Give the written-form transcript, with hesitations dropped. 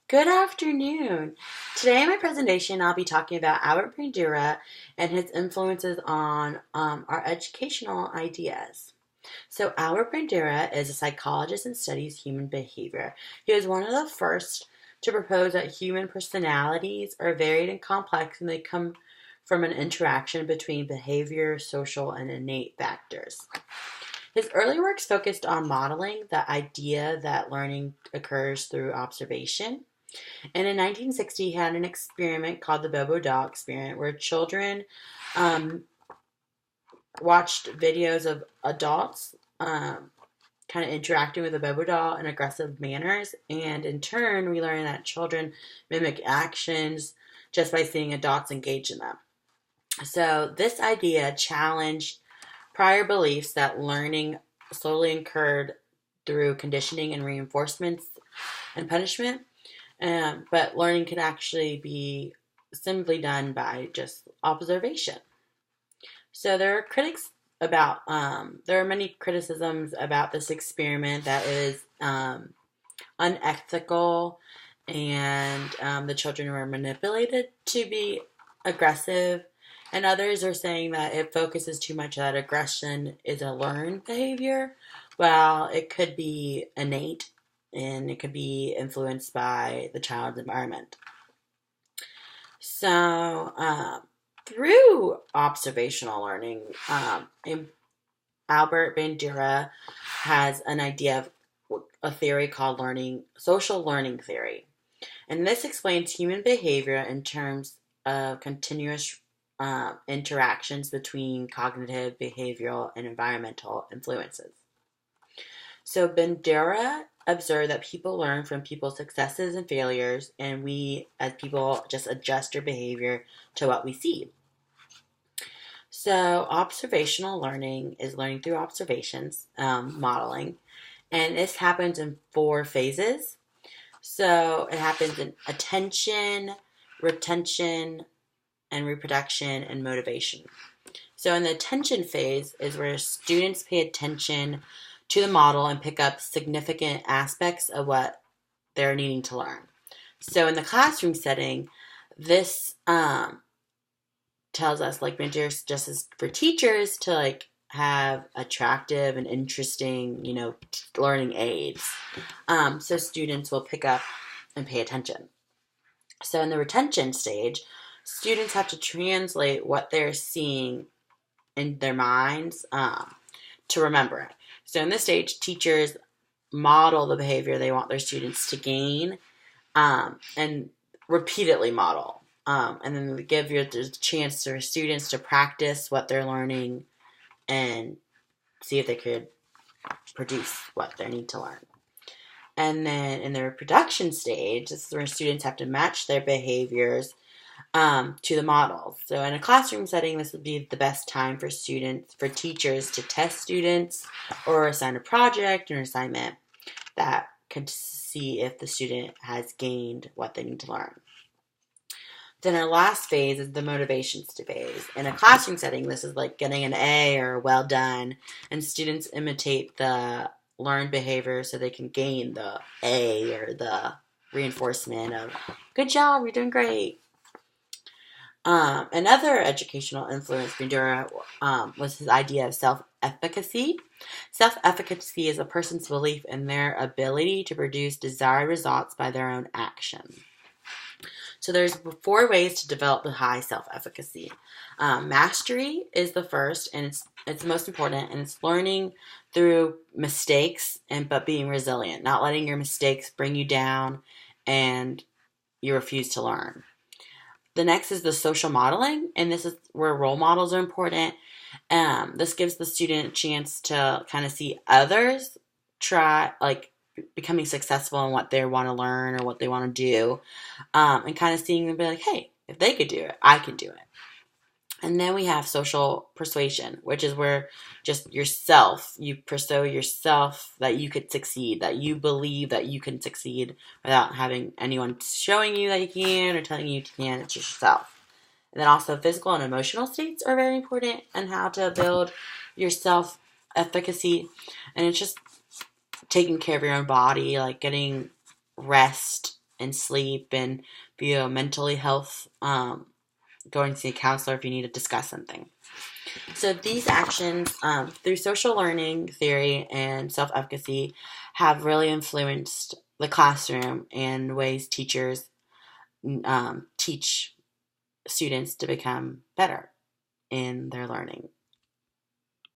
Good afternoon. Today in my presentation, I'll be talking about Albert Bandura and his influences on our educational ideas. So Albert Bandura is a psychologist and studies human behavior. He was one of the first to propose that human personalities are varied and complex and they come from an interaction between behavior, social, and innate factors. His early works focused on modeling the idea that learning occurs through observation. And in 1960, he had an experiment called the Bobo doll experiment where children um, watched videos of adults kind of interacting with a Bobo doll in aggressive manners. And in turn, we learned that children mimic actions just by seeing adults engage in them. So this idea challenged prior beliefs that learning slowly occurred through conditioning and reinforcements and punishment. But learning can actually be simply done by just observation. So there are many criticisms about this experiment that is unethical, and the children were manipulated to be aggressive. And others are saying that it focuses too much that aggression is a learned behavior, while it could be innate and it could be influenced by the child's environment. So, through observational learning, Albert Bandura has an idea of a theory called social learning theory. And this explains human behavior in terms of continuous interactions between cognitive, behavioral, and environmental influences. So Bandura observed that people learn from people's successes and failures, and we as people just adjust our behavior to what we see. So observational learning is learning through observations, modeling, and this happens in 4 phases. So it happens in attention, retention, and reproduction and motivation. So in the attention phase is where students pay attention to the model and pick up significant aspects of what they're needing to learn. So in the classroom setting, this tells us, like, just as for teachers to have attractive and interesting, learning aids. So students will pick up and pay attention. So in the retention stage, students have to translate what they're seeing in their minds to remember it. So in this stage, teachers model the behavior they want their students to gain and repeatedly model. And then they give the chance for students to practice what they're learning and see if they could produce what they need to learn. And then in the reproduction stage, this is where students have to match their behaviors to the models. So in a classroom setting, this would be the best time for teachers to test students or assign a project or assignment that could see if the student has gained what they need to learn. Then our last phase is the motivations phase. In a classroom setting, this is like getting an A or well done, and students imitate the learned behavior so they can gain the A or the reinforcement of good job, you're doing great. Another educational influence Bandura was his idea of self-efficacy. Self-efficacy is a person's belief in their ability to produce desired results by their own action. So there's 4 ways to develop the high self-efficacy. Mastery is the first, and it's the most important, and it's learning through mistakes but being resilient, not letting your mistakes bring you down and you refuse to learn. The next is the social modeling, and this is where role models are important. This gives the student a chance to kind of see others try, becoming successful in what they want to learn or what they want to do, and kind of seeing them be like, hey, if they could do it, I can do it. And then we have social persuasion, which is where just you persuade yourself that you could succeed, that you believe that you can succeed without having anyone showing you that you can or telling you can. It's just yourself. And then also physical and emotional states are very important and how to build your self-efficacy. And it's just taking care of your own body, like getting rest and sleep and be a mentally health, going to see a counselor if you need to discuss something. So these actions, through social learning theory and self-efficacy, have really influenced the classroom and ways teachers teach students to become better in their learning.